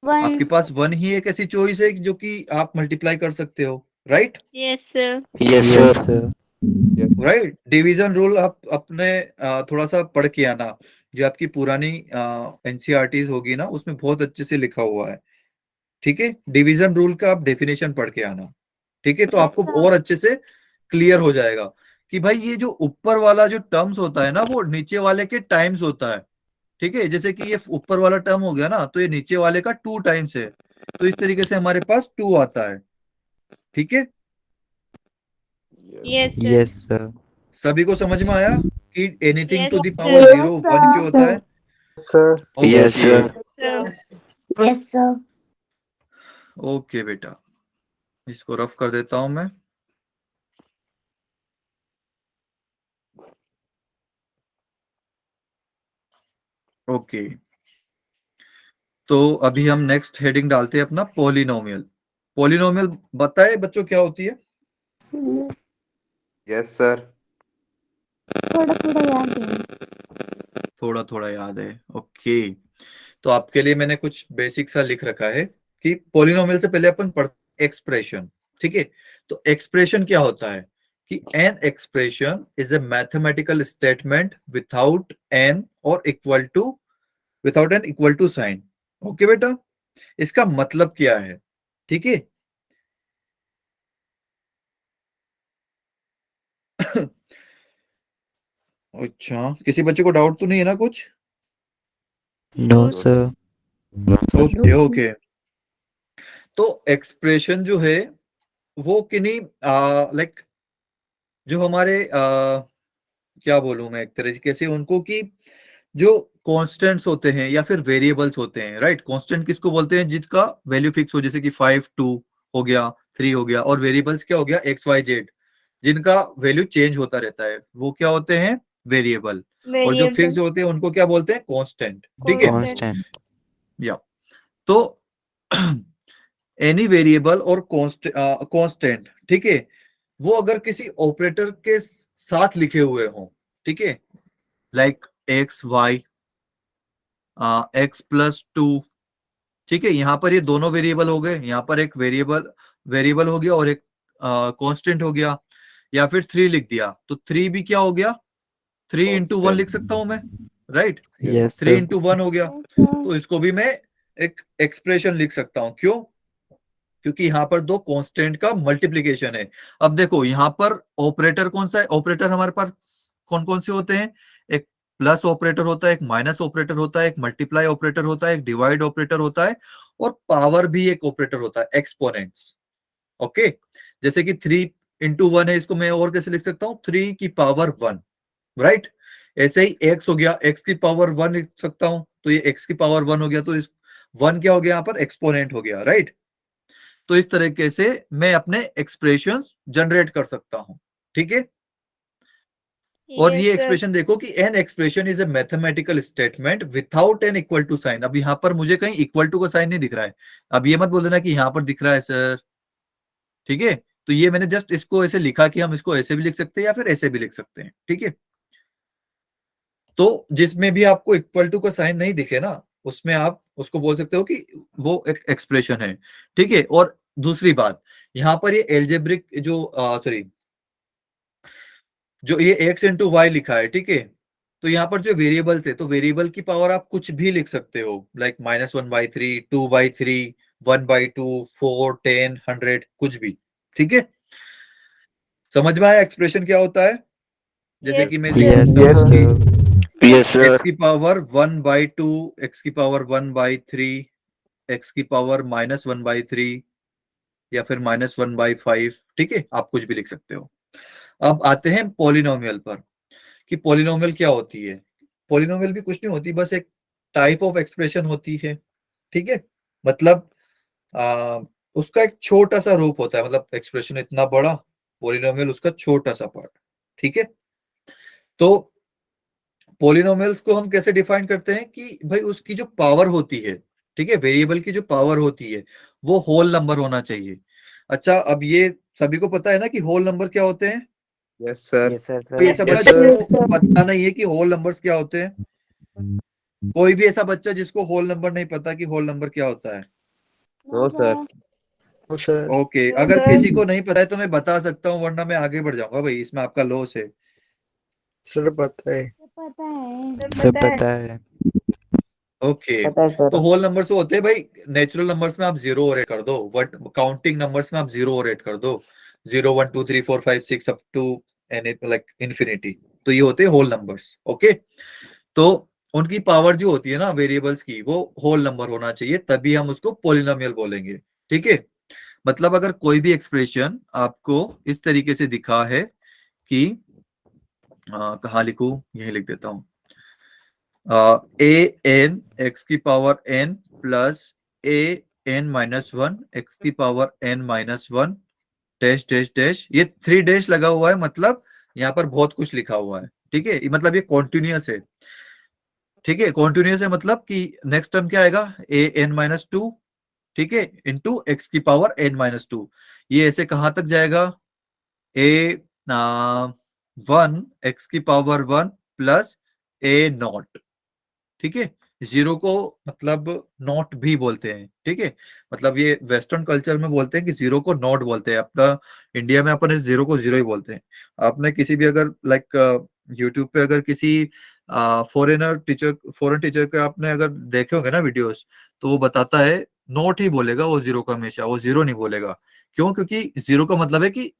आपके 1। पास 1 ही एक ऐसी चॉइस है जो कि आप मल्टीप्लाई कर सकते हो। Right, Yes, sir. Yes yes sir. Sir. Right, division rule आप अपने थोड़ा सा पढ़ के आना, जो आपकी पुरानी एनसीईआरटीज होगी ना, उसमें बहुत अच्छे से लिखा हुआ है। ठीक है, डिवीजन रूल का आप डेफिनेशन पढ़ के आना। ठीक है, तो आपको और अच्छे से क्लियर हो जाएगा कि भाई ये जो ऊपर वाला जो टर्म्स होता है ना, वो नीचे वाले के टाइम्स होता है। ठीक है, जैसे कि ये ऊपर वाला टर्म हो गया ना, तो ये नीचे वाले का 2 टाइम्स है, तो इस तरीके से हमारे पास 2 आता है। ठीक है, Yes, sir. Yes sir. सभी को समझ में आया कि anything Yes, to the sir. Power 0 1 क्यों होता है? Sir. Yes okay, sir. Sir. Yes sir. Okay बेटा, इसको रफ कर देता हूं मैं। ओके, तो अभी हम नेक्स्ट हेडिंग डालते हैं अपना पॉलिनोमियल। पॉलिनोमियल बताए बच्चों क्या होती है? Yes sir. थोड़ा थोड़ा याद है। थोड़ा थोड़ा याद है। ओके, तो आपके लिए मैंने कुछ बेसिक सा लिख रखा है कि पॉलिनोमियल से पहले अपन पढ़ते एक्सप्रेशन। ठीक है, तो एक्सप्रेशन क्या होता है कि an expression is a mathematical statement without an और equal to without an equal to sign. Okay बेटा, इसका मतलब क्या है? ठीक है, अच्छा, किसी बच्चे को डाउट तो नहीं है ना कुछ? No No, sir. Okay okay, तो एक्सप्रेशन जो है वो किन्हीं लाइक जो हमारे क्या बोलूं मैं एक तरीके से उनको, कि जो कांस्टेंट्स होते हैं या फिर वेरिएबल्स होते हैं। राइट, कांस्टेंट किसको बोलते हैं? जिसका वैल्यू फिक्स हो, जैसे कि 5 2 हो गया, 3 हो गया। और वेरिएबल्स क्या हो गया? एक्स वाई जेड, जिनका वैल्यू चेंज होता रहता है, वो क्या होते हैं? वेरिएबल। और जो फिक्स variable, होते हैं उनको क्या बोलते हैं? कांस्टेंट। ठीक है, constant. कांस्टेंट। या तो एनी वेरिएबल और कांस्टेंट, ठीक है, वो अगर किसी ऑपरेटर के साथ लिखे हुए हों, ठीक है, लाइक एक्स वाई, x+2, ठीक है, यहाँ पर ये दोनों वेरिएबल हो गए, यहाँ पर एक वेरिएबल वेरिएबल हो गया और एक कांस्टेंट हो गया, या फिर 3 लिख दिया, तो 3 भी क्या हो गया, 3 into 1 लिख सकता हूं मैं, राइट? Yes 3 sir. into 1 हो गया, तो इसको भी मैं एक एक्सप्रेशन लिख सकता हूं। क्यों? क्योंकि यहाँ पर दो कांस्टेंट का मल्टीप्लीकेशन है। अब देखो यहाँ पर ऑपरेटर कौन सा है, ऑपरेटर हमारे पास कौन कौन से होते हैं, एक प्लस ऑपरेटर होता है, एक माइनस ऑपरेटर होता है, एक मल्टीप्लाई ऑपरेटर होता है, एक डिवाइड ऑपरेटर होता है, और पावर भी एक ऑपरेटर होता है, एक्सपोनेंट्स। ओके, जैसे कि 3 into 1 है, इसको मैं और कैसे लिख सकता हूं, 3 की पावर 1, राइट? ऐसे ही x हो गया, x की पावर 1 लिख सकता हूं, तो ये x की पावर 1 हो गया, तो इस 1 क्या हो गया यहाँ पर, एक्सपोनेंट हो गया, राइट? तो इस तरीके से मैं अपने एक्सप्रेशन जनरेट कर सकता हूं, ठीक है? और Yes, ये sir. एक्सप्रेशन देखो कि an expression is a mathematical statement without an equal to sign. अब यहाँ पर मुझे कहीं इक्वल टू का साइन नहीं दिख रहा है, अब ये मत बोल देना कि यहाँ पर दिख रहा है सर, ठीक है? तो ये मैंने जस्ट इसको ऐसे लिखा कि हम इसको ऐसे भी लिख सकते हैं या फिर ऐसे भी लिख सकते हैं, ठीक है? तो जिसमें भी आपको इक्वल टू का साइन नहीं दिखे ना, उसमें आप उसको बोल सकते हो कि वो एक एक्सप्रेशन है, ठीक है? और दूसरी बात, यहाँ पर ये एल्जेब्रिक जो ये x इंटू वाई लिखा है, ठीक है? तो यहाँ पर जो वेरिएबल्स है, तो वेरिएबल की पावर आप कुछ भी लिख सकते हो, लाइक -1/3, 2/3, 1/2, 4, 10, 100, कुछ भी, ठीक है? समझ में आया एक्सप्रेशन क्या होता है? जैसे Yes, कि मैं यस लिख सकता हूँ सर। कि यस x की पावर 1/2, x की पावर 1/3, x की पावर -1/3, या फिर -1/5, ठीक है? आप कुछ भी लिख सकते हो। अब आते हैं पॉलिनोमियल पर, कि पॉलिनोमियल क्या होती है। पॉलिनोमियल भी कुछ नहीं होती, बस एक टाइप ऑफ एक्सप्रेशन होती है, ठीक है? मतलब उसका एक छोटा सा रूप होता है, मतलब एक्सप्रेशन इतना बड़ा, पॉलिनोमियल उसका छोटा सा पार्ट, ठीक है? तो पॉलिनोमियल्स को हम कैसे डिफाइन करते हैं कि भाई उसकी जो पावर होती है, ठीक है, वेरिएबल की जो पावर होती है वो होल नंबर होना चाहिए। अच्छा, अब ये सभी को पता है ना कि होल नंबर क्या होते हैं? Yes sir. Yes sir. कोई ऐसा बच्चा जिसको पता नहीं है कि होल नंबर्स क्या होते हैं? कोई भी ऐसा बच्चा जिसको होल नंबर नहीं पता कि होल नंबर क्या होता है? No sir. ओ सर। ओके, अगर किसी को नहीं पता है तो मैं बता सकता हूँ, वरना मैं आगे बढ़ जाऊंगा भाई, इसमें आपका लॉस है। सर पता है। सब पता है। ओके, पता है सर। तो होल नंबर्स वो होते हैं भाई, नेचुरल नंबर्स में आप 0 और 8 कर दो, बट काउंटिंग नंबर्स में आप 0 और 8 कर दो, 0, 1, 2, 3, 4, 5, 6 up to n like infinity, तो ये होते हैं होल नंबर्स। ओके, तो उनकी पावर जो होती है ना वेरिएबल्स की, वो होल नंबर होना चाहिए, तभी हम उसको पॉलिनोमियल बोलेंगे, ठीक है? मतलब अगर कोई भी एक्सप्रेशन आपको इस तरीके से दिखा है कि कहाँ लिखूं, यही लिख देता हूं, a n x की power n plus a n -1 x की power n -1 dash dash dash, ये 3 डैश लगा हुआ है, मतलब यहाँ पर बहुत कुछ लिखा हुआ है, ठीक है? मतलब ये कॉन्टिन्यूअस है, ठीक है? कॉन्टिन्यूअस है मतलब कि नेक्स्ट टर्म क्या आएगा, a n -2, ठीक है, इंटू x की पावर n -2। ये ऐसे कहां तक जाएगा, a 1 x की पावर 1 प्लस a नॉट, ठीक है? 0 को मतलब नॉट भी बोलते हैं, ठीक है? मतलब ये वेस्टर्न कल्चर में बोलते हैं कि 0 को नॉट बोलते हैं, अपना इंडिया में अपन इस 0 को 0 ही बोलते हैं। आपने किसी भी अगर लाइक यूट्यूब पे अगर किसी फॉरेन टीचर के आपने अगर देखे होंगे ना वीडियोस, तो वो बताता है नॉट ही बोलेगा वो 0 का, हमेशा वो 0 नहीं बोलेगा। क्यों? क्योंकि 0 का मतलब है कि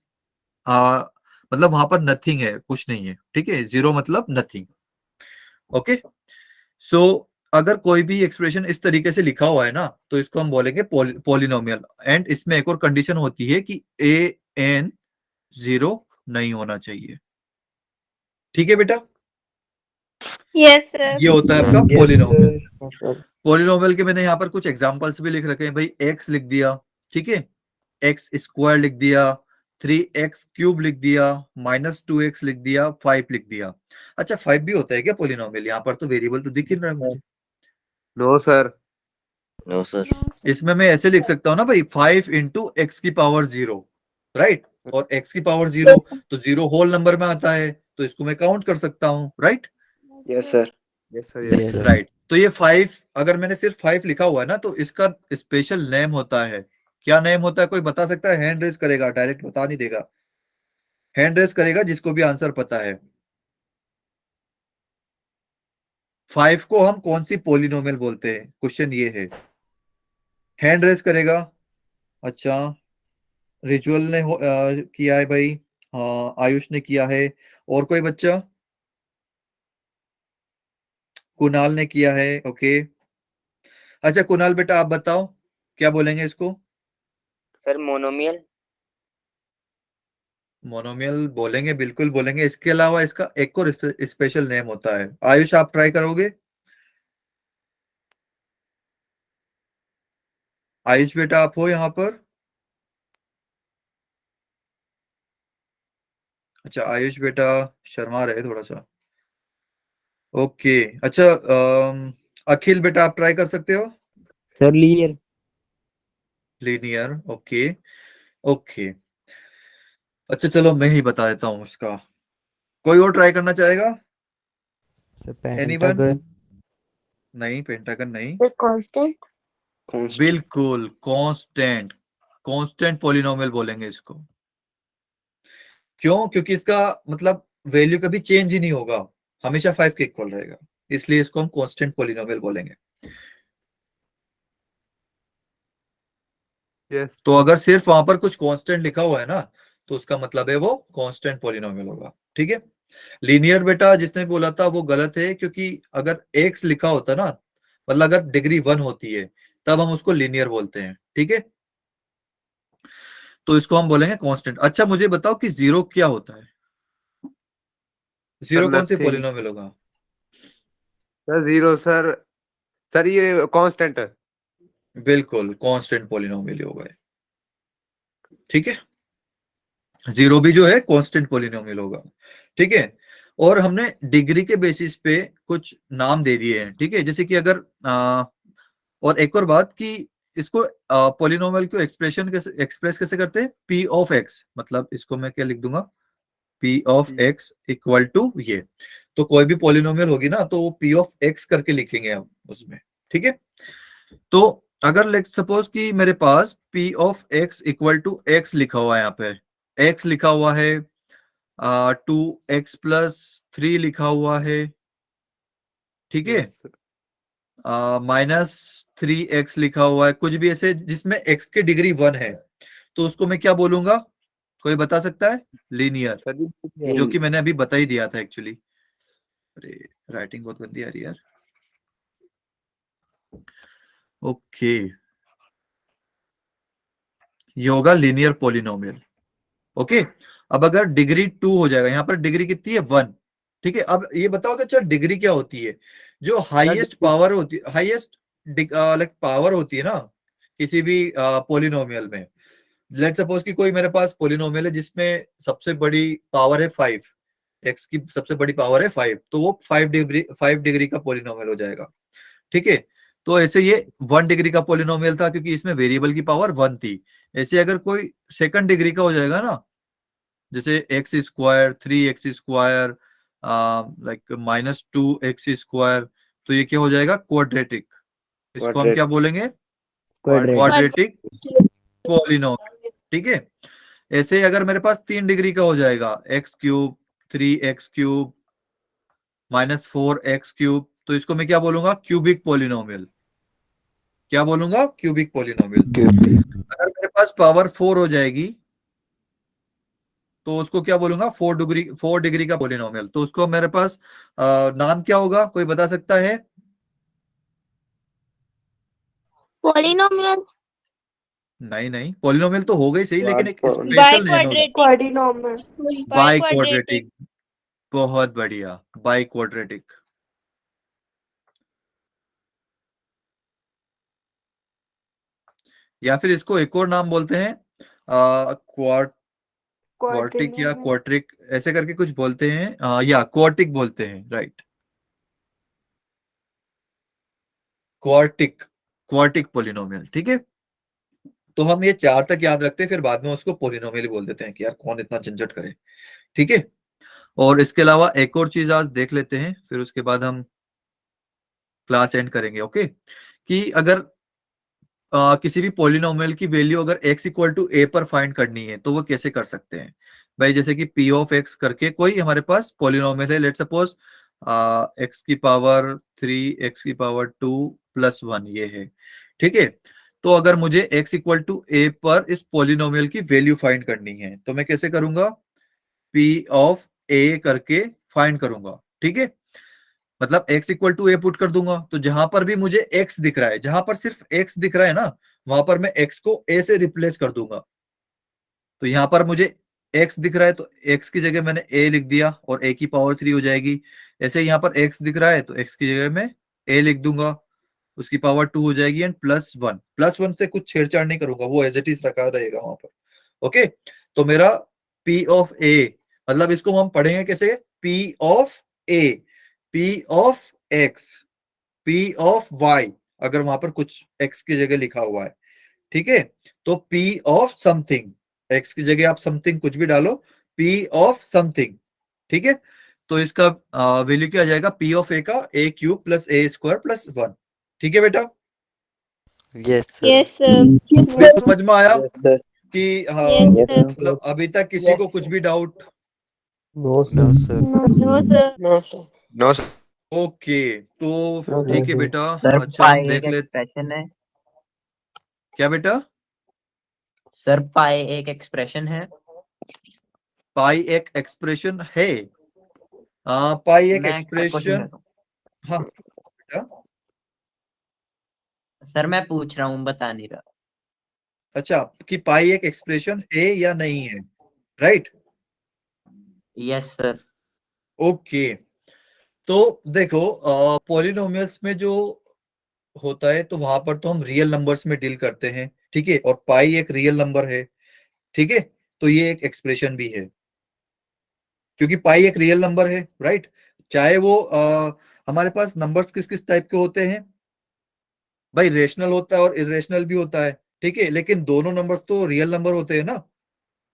मतलब वहां पर नथिंग है, कुछ नहीं है, ठीक है? 0 मतलब नथिंग। ओके, सो अगर कोई भी एक्सप्रेशन इस तरीके से लिखा हुआ है ना, तो इसको हम बोलेंगे पॉलिनोमियल। एंड इसमें एक और कंडीशन होती है कि a n 0 नहीं होना चाहिए, ठीक है बेटा? Yes, sir. ये होता है आपका Yes, पॉलिनोमियल। sir. पॉलिनोमियल के मैंने यहाँ पर कुछ एग्जांपल्स भी लिख रखे हैं भाई, x लिख दिया, ठीक है, x स्क्वायर लिख दिया, 3x क्यूब लिख दिया, -2x लिख दिया, 5 लिख दिया। अच्छा, 5 भी होता है क्या पॉलिनोमियल? यहाँ पर तो वेरिएबल तो दिख ही रहा है मुझे। No sir. No sir. इसमें मैं ऐसे लिख सकता हूँ ना भाई, 5 इंटू एक्स की पावर 0, राइट? और x की पावर 0, तो 0 होल नंबर में आता है, तो इसको मैं काउंट कर सकता हूँ, right? Yes sir. Yes sir. Yes sir. Right. तो ये 5, अगर मैंने सिर्फ 5 लिखा हुआ है ना, तो इसका स्पेशल नेम होता है क्या नेम होता है, कोई बता सकता है? हैंड रेज करेगा, डायरेक्ट बता नहीं देगा, हैंड रेज करेगा जिसको भी आंसर पता है। 5 को हम कौन सी पोलिनोमियल बोलते हैं, क्वेश्चन ये है। हैंड रेज करेगा। अच्छा, रिचुअल ने किया है भाई, हाँ आयुष ने किया है, और कोई बच्चा? कुणाल ने किया है, ओके। अच्छा कुणाल बेटा आप बताओ क्या बोलेंगे इसको? Sir monomial. मोनोमियल बोलेंगे, बिल्कुल बोलेंगे। इसके अलावा इसका एक और स्पेशल नेम होता है। आयुष आप ट्राई करोगे? आयुष बेटा आप हो यहाँ पर? अच्छा आयुष बेटा शर्मा रहे थोड़ा सा, ओके। अच्छा अखिल बेटा आप ट्राई कर सकते हो? Sir linear. Linear, okay okay. अच्छा चलो मैं ही बता देता हूँ इसका। कोई और ट्राई करना चाहेगा? Sir anyone? पेंटागन। नहीं पेंटागन नहीं। Sir constant. बिल्कुल कांस्टेंट, कांस्टेंट पॉलिनोमियल बोलेंगे इसको। क्यों? क्योंकि इसका मतलब वैल्यू कभी चेंज ही नहीं होगा, हमेशा 5 के इक्वल रहेगा, इसलिए इसको हम कांस्टेंट पॉलिनोमियल बोलेंगे। यस तो अगर सिर्फ वहां पर कुछ कांस्टेंट लिखा हुआ है ना, तो उसका मतलब है वो कांस्टेंट पॉलिनोमियल होगा, ठीक है। लीनियर बेटा जिसने बोला था वो गलत है, क्योंकि अगर एक्स लिखा होता ना, मतलब अगर डिग्री 1 होती है तब हम उसको लीनियर बोलते हैं, ठीक है। तो इसको हम बोलेंगे कांस्टेंट। अच्छा मुझे बताओ कि जीरो क्या होता है? जीरो कौन सी नथिंग पॉलिनोमियल होगा? सर, जीरो सर ये कांस्टेंट है। बिल्कुल कांस्टेंट पॉलिनोमियल होगा, ठीक है। जीरो भी जो है कांस्टेंट पॉलिनोमियल होगा, ठीक है। और हमने डिग्री के बेसिस पे कुछ नाम दे दिए हैं, ठीक है। जैसे कि अगर और एक और बात कि इसको पॉलिनोमियल को एक्सप्रेस कैसे करते हैं? पी ऑफ एक्स, मतलब इसको मैं क्या लिख दूंगा, p of x equal to ये। तो कोई भी पॉलिनोमियल होगी ना तो वो पी ऑफ एक्स करके लिखेंगे हम उसमें, ठीक है। तो अगर लेट सपोज कि मेरे पास p of x equal to x लिखा हुआ है, यहाँ पे एक्स लिखा हुआ है, 2x+3 लिखा हुआ है, ठीक है, -3x लिखा हुआ है, कुछ भी ऐसे जिसमें x की डिग्री 1 है, तो उसको मैं क्या बोलूंगा? कोई बता सकता है? लीनियर, जो कि मैंने अभी बता ही दिया था एक्चुअली। अरे राइटिंग बहुत गंदी आ रही है यार। ओके, ये होगा लीनियर पॉलिनोमियल, ओके। अब अगर डिग्री 2 हो जाएगा, यहाँ पर डिग्री कितनी है? 1, ठीक है। अब ये बताओ कि अच्छा डिग्री क्या होती है? जो हाईएस्ट पावर होती है, हाईएस्ट लाइक पावर होती है ना किसी भी पॉलिनोमियल में। लेट सपोज कि कोई मेरे पास पॉलिनोमियल है जिसमें सबसे बड़ी पावर है 5, एक्स की सबसे बड़ी पावर है 5, तो वो 5 डिग्री का पॉलिनोमियल हो जाएगा, ठीक है। तो ऐसे ये 1 डिग्री का पॉलिनोमियल था क्योंकि इसमें वेरिएबल की पावर 1 थी। ऐसे अगर कोई सेकंड डिग्री का हो जाएगा ना, जैसे x², 3x², लाइक -2x², तो ये क्या हो जाएगा? क्वाड्रेटिक। इसको हम क्या बोलेंगे? क्वाड्रेटिक पॉलिनोमियल, ठीक है। ऐसे अगर मेरे पास 3 डिग्री का हो जाएगा, x³ 3x³ -4x³, तो इसको मैं क्या बोलूंगा? Cubic polynomial. क्या बोलूंगा? Cubic polynomial. अगर मेरे पास पावर 4 हो जाएगी तो उसको क्या बोलूंगा? 4 डिग्री का पॉलिनोमियल। तो उसको मेरे पास नाम क्या होगा, कोई बता सकता है? पॉलिनोमियल। नहीं नहीं, पॉलिनोमियल तो हो गई सही, लेकिन एक स्पेशल बाई नेम है उसका। क्वाड्रेटिक। बाई क्वाड्रेटिक, बहुत बढ़िया, बाई क्वाड्रेटिक। या फिर इसको एक और नाम बोलते हैं, क्वार्टिक या क्वार्ट्रिक, ऐसे करके कुछ बोलते हैं, या क्वार्टिक बोलते हैं, राइट। क्वार्टिक, क्वार्टिक पॉलिनोमियल, ठीक है। तो हम ये 4 तक याद रखते हैं, फिर बाद में उसको पॉलिनोमियल बोल देते हैं कि यार कौन इतना झंझट करे, ठीक है। और इसके अलावा एक और चीज आज देख लेते हैं, फिर उसके बाद हम क्लास एंड करेंगे, ओके। कि अगर किसी भी पॉलिनोमियल की वैल्यू अगर x इक्वल टू a पर फाइंड करनी है तो वो कैसे कर सकते हैं भाई? जैसे कि p ऑफ x करके कोई हमारे पास पॉलिनोमियल है, लेट सपोज x की पावर 3 x की पावर 2 प्लस 1 ये है, ठीक है। तो अगर मुझे x इक्वल टू a पर इस पॉलिनोमियल की वैल्यू फाइंड करनी है तो मैं कैसे करूंगा? p ऑफ a करके फाइंड करूंगा, ठीक है। मतलब x equal to a put कर दूंगा, तो जहां पर भी मुझे x दिख रहा है, जहां पर सिर्फ x दिख रहा है ना, वहां पर मैं x को a से रिप्लेस कर दूंगा। तो यहां पर मुझे x दिख रहा है तो x की जगह मैंने a लिख दिया और a की पावर 3 हो जाएगी। ऐसे यहाँ पर x दिख रहा है तो x की जगह मैं a लिख दूंगा, उसकी पावर 2 हो जाएगी एंड +1 से कुछ छेड़छाड़ नहीं करूंगा, वो एज इट इज रखा रहेगा वहां पर। ओके, तो मेरा p ऑफ a, मतलब इसको हम पढ़ेंगे कैसे? p of a, p of x, p of y, अगर वहां पर कुछ x की जगह लिखा हुआ है, ठीक है। तो p ऑफ समथिंग, x की जगह आप समथिंग कुछ भी डालो, p ऑफ समथिंग, ठीक है। तो इसका वैल्यू क्या आ जाएगा? p ऑफ a का a cube plus a square plus 1, ठीक है बेटा। Yes Yes, sir. sir. समझ में आया यस सर। कि Yes, sir. मतलब अभी तक किसी को कुछ भी doubt? No no sir. Sir. No, sir. No sir. No sir. Okay, तो ठीक है बेटा। सर अच्छा हम पाई देख एक ले, एक्सप्रेशन है। क्या बेटा? सर पाई एक एक्सप्रेशन है। पाई एक एक्सप्रेशन है? पाई एक मैं क्वेश्चन एक्सप्रेशन, कर रहा हूँ। हाँ बेटा। सर मैं पूछ रहा हूँ, बता नहीं रहा। अच्छा, कि पाई एक एक्सप्रेशन है या नहीं है, राइट? Yes sir. ओके, तो देखो पॉलिनोमियल्स में जो होता है तो वहां पर तो हम रियल नंबर्स में डील करते हैं, ठीक है। और पाई एक रियल नंबर है, ठीक है। तो ये एक एक्सप्रेशन भी है, क्योंकि पाई एक रियल नंबर है, राइट। चाहे वो हमारे पास नंबर्स किस किस टाइप के होते हैं भाई? रेशनल होता है और इरेशनल भी होता है, ठीक है। लेकिन दोनों नंबर्स तो रियल नंबर होते हैं ना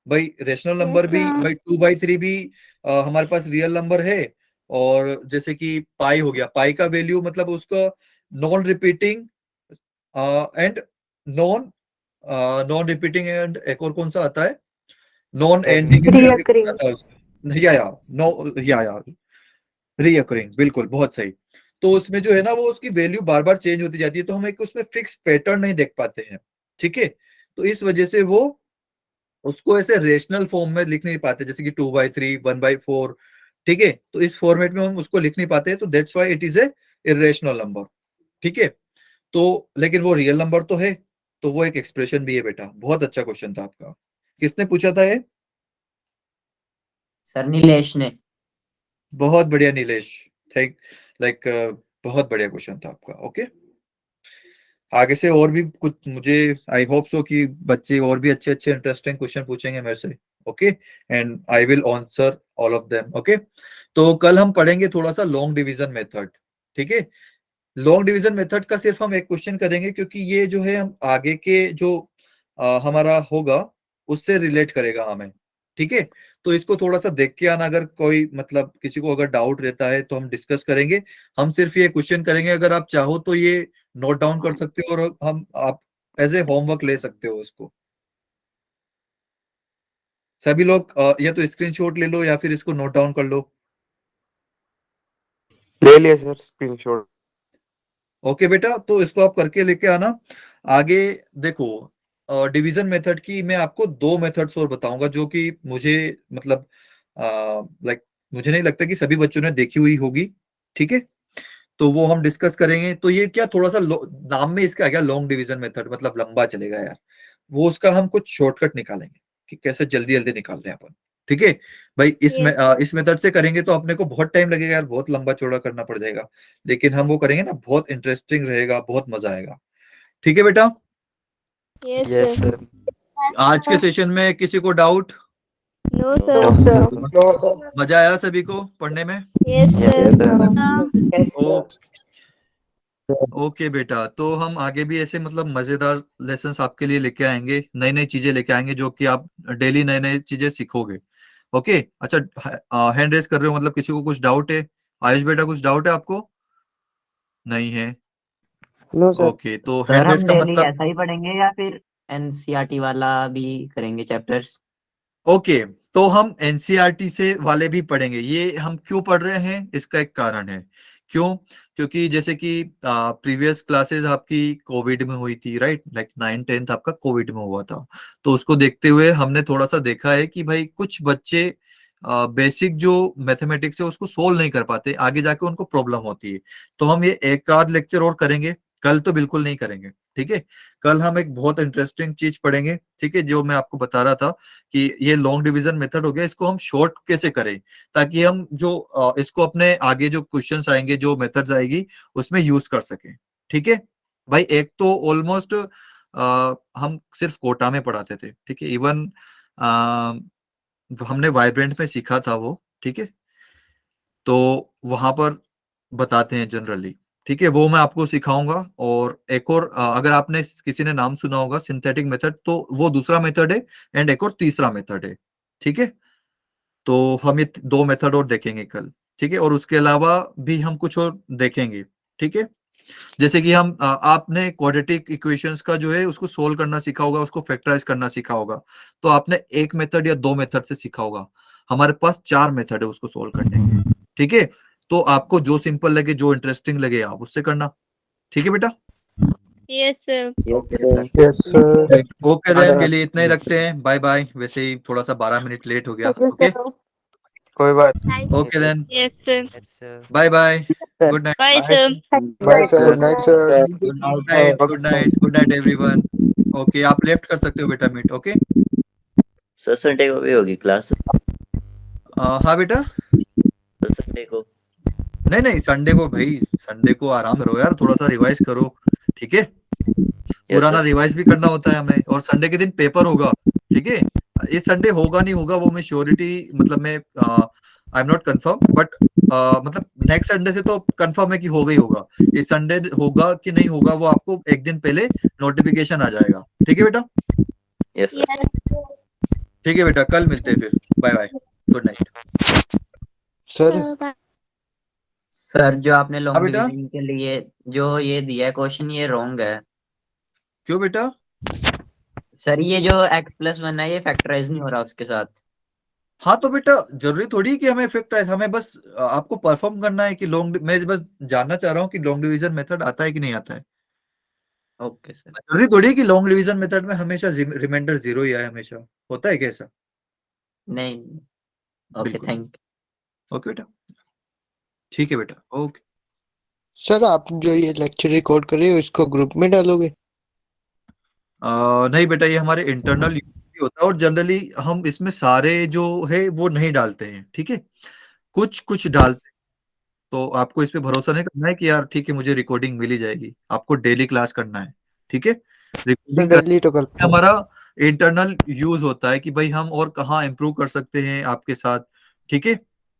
भाई। रेशनल नंबर Yes, भी sir. भाई 2/3 भी हमारे पास रियल नंबर है। और जैसे कि पाई हो गया, पाई का वैल्यू मतलब उसका non repeating and non non repeating and एक और कौन सा आता है? नॉन एंडिंग ऐसे करके कुछ आता है उसमें। या नो या रीअकरिंग, बिल्कुल बहुत सही। तो उसमें जो है ना वो उसकी वैल्यू बार बार चेंज होती जाती है, तो हम एक उसमें फिक्स पैटर्न नहीं देख पाते हैं, ठीक है। तो इस वजह से वो उसको ऐसे रेशनल फॉर्म में लिख नहीं पाते, जैसे कि 2/3 1/4, ठीक है। तो इस फॉर्मेट में हम उसको लिख नहीं पाते, तो that's why it is A irrational number, ठीक है। तो लेकिन वो रियल नंबर तो है, तो वो एक एक्सप्रेशन भी है बेटा। बहुत अच्छा क्वेश्चन था आपका। किसने पूछा था ये? सर नीलेश ने। बहुत बढ़िया नीलेश, थैंक लाइक बहुत बढ़िया क्वेश्चन था आपका। ओके, आगे से और भी कुछ मुझे आई होप सो कि बच्चे और भी अच्छे अच्छे इंटरेस्टिंग क्वेश्चन पूछेंगे मेरे से, okay, and I will answer all of them. Okay, तो कल हम पढ़ेंगे थोड़ा सा लॉन्ग डिवीजन मेथड, ठीक है। लॉन्ग डिवीजन मेथड का सिर्फ हम एक क्वेश्चन करेंगे, क्योंकि ये जो है हम आगे के जो हमारा होगा उससे रिलेट करेगा हमें, ठीक है। तो इसको थोड़ा सा देख के आना, अगर कोई मतलब किसी को अगर डाउट रहता है तो हम डिस्कस करेंगे। हम सिर्फ ये क्वेश्चन करेंगे, अगर आप चाहो तो ये नोट डाउन कर सकते हो और हम आप एज ए होमवर्क ले सकते हो इसको। सभी लोग या तो स्क्रीनशॉट ले लो या फिर इसको नोट डाउन कर लो। ले लिया सर स्क्रीनशॉट। ओके बेटा, तो इसको आप करके लेके आना। आगे देखो, डिवीजन मेथड की मैं आपको 2 मेथड्स और बताऊंगा, जो कि मुझे मतलब लाइक मुझे नहीं लगता कि सभी बच्चों ने देखी हुई होगी, ठीक है। तो वो हम डिस्कस करेंगे। तो ये क्या थोड़ा सा नाम में इसका आ गया लॉन्ग डिवीजन मेथड, मतलब लंबा चलेगा यार। वो उसका हम कुछ शॉर्टकट निकालेंगे कि कैसे जल्दी जल्दी निकाल रहे हैं अपन, ठीक है भाई। Yes, इस मेथड से करेंगे तो अपने को बहुत टाइम लगेगा यार, बहुत लंबा चौड़ा करना पड़ जाएगा। लेकिन हम वो करेंगे ना, बहुत इंटरेस्टिंग रहेगा, बहुत मजा आएगा, ठीक है बेटा। yes, yes sir. सर। आज के सेशन में किसी को doubt? No, sir. No sir. No sir. मजा आया सभी को पढ़ने में? Yes, sir. Yes sir. Yes ओ, सर। ओके बेटा, तो हम आगे भी ऐसे मतलब मजेदार लेसन्स आपके लिए लेके आएंगे, नई नई चीजें लेके आएंगे, जो कि आप डेली नई नई चीजें सीखोगे। ओके, अच्छा हैंड रेस कर रहे हो, मतलब किसी को कुछ डाउट है? आयुष बेटा कुछ डाउट है आपको? नहीं है? No sir. ओके, तो सर हेड हम रेस्ट का डेली मतलब ऐसा ही पढ़ेंगे या फिर एनसीईआरटी वाला भी करेंगे चैप्टर्स? ओके, तो हम एनसीईआरटी से वाले भी पढ़ेंगे। ये हम क्यों पढ़ रहे हैं, इसका एक कारण है। क्यों? क्योंकि जैसे कि प्रीवियस क्लासेस आपकी कोविड में हुई थी, राइट? लाइक 9th 10th आपका कोविड में हुआ था। तो उसको देखते हुए हमने थोड़ा सा देखा है कि भाई कुछ बच्चे बेसिक जो मैथमेटिक्स है उसको सोल्व नहीं कर पाते, आगे जाके उनको प्रॉब्लम होती है। तो हम ये एक आध लेक्चर और करेंगे, कल तो बिल्कुल नहीं करेंगे, ठीक है? कल हम एक बहुत इंटरेस्टिंग चीज पढ़ेंगे, ठीक है, जो मैं आपको बता रहा था कि ये लॉन्ग डिवीजन मेथड हो गया, इसको हम शॉर्ट कैसे करें ताकि हम जो इसको अपने आगे जो क्वेश्चंस आएंगे, जो मेथड्स आएगी, उसमें यूज कर सकें, ठीक है भाई? एक तो ऑलमोस्ट हम सिर्फ कोटा में पढ़ाते थे, ठीक है, इवन हमने वाइब्रेंट में सीखा था वो, ठीक है, तो वहां पर बताते हैं जनरली, ठीक है, वो मैं आपको सिखाऊंगा। और एक और अगर आपने किसी ने नाम सुना होगा सिंथेटिक मेथड, तो वो दूसरा मेथड है, एंड एक और तीसरा मेथड है, ठीक है? तो हम ये दो मेथड और देखेंगे कल, ठीक है? और उसके अलावा भी हम कुछ और देखेंगे, ठीक है? जैसे कि हम आपने क्वाड्रेटिक इक्वेशंस का जो है उसको सोल्व करना सीखा होगा, उसको फैक्टराइज करना सीखा होगा, तो आपने एक मेथड या दो मेथड से सीखा होगा। हमारे पास 4 मेथड है उसको सोल्व करने के, ठीक है? तो आपको जो सिंपल लगे, जो इंटरेस्टिंग लगे, आप उससे करना, ठीक है बेटा? Yes, sir. Okay sir. Yes sir. Okay, आज के लिए इतना ही रखते हैं, बाय बाय। वैसे ही थोड़ा सा 12 मिनट लेट हो गया, ओके? कोई बात okay then, Yes, sir. Yes, sir. Bye bye, good night, Bye, bye sir. Bye sir, night sir. Good night night, sir. Good night, good night everyone. Okay, आप left कर सकते हो बेटा meet, okay? Sir Sunday को भी होगी class? हाँ बेटा। सर संडे को? नहीं नहीं, संडे को भाई, संडे को आराम करो यार, थोड़ा सा रिवाइज करो, ठीक है? यस पुराना सर। रिवाइज भी करना होता है हमें, और संडे के दिन पेपर होगा, ठीक है? इस संडे होगा नहीं होगा वो मैं श्योरिटी, मतलब मैं I am not confirm, but मतलब नेक्स्ट संडे से तो कंफर्म है कि होगा ही होगा। इस संडे होगा कि नहीं होगा वो आपको एक दिन पहले नोटिफिकेशन आ जाएगा, ठीक है बेटा? Yes sir. ठीक है बेटा, कल मिलते हैं फिर, bye bye, good night. Sir sir जो आपने हाँ लॉन्ग बेटा, डिवीजन के लिए जो ये दिया है क्वेश्चन, ये रॉन्ग है क्यों बेटा? सर। ये जो x+1 है ये फैक्टराइज नहीं हो रहा उसके साथ। हाँ तो बेटा, जरूरी थोड़ी है कि हमें इफेक्ट आए, हमें बस आपको परफॉर्म करना है कि लॉन्ग, मैं बस जानना चाह रहा हूँ कि लॉन्ग डिवीजन मेथड आता है कि नहीं आता है। Okay sir. जरूरी थोड़ी है कि लॉन्ग डिवीजन मेथड में हमेशा रिमाइंडर 0 ही आए, हमेशा होता है कैसा? नहीं। ओके, बिल्कुल। थैंक ओके बेटा, ठीक है बेटा, ओके। सर आप जो ये लेक्चर रिकॉर्ड कर रहे हो इसको ग्रुप में डालोगे? नहीं बेटा, ये हमारे इंटरनल होता है, और जनरली हम इसमें सारे जो है वो नहीं डालते हैं, ठीक है? कुछ कुछ डालते हैं। तो आपको इस पे भरोसा नहीं करना है कि यार ठीक है मुझे रिकॉर्डिंग मिल ही जाएगी, आपको डेली क्लास करना है, ठीक है? सर रिकॉर्डिंग डेली तो करते हैं। हमारा इंटरनल यूज होता है कि भाई हम और कहाँ इम्प्रूव कर सकते हैं आपके साथ, ठीक है?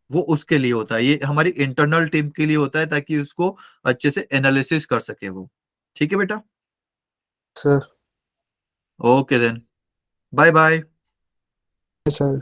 वो उसके लिए होता है, ये हमारी इंटरनल टीम के लिए होता है ताकि उसको अच्छे से एनालिसिस कर सके वो, ठीक है बेटा? Sir. Okay then, bye bye. Sir.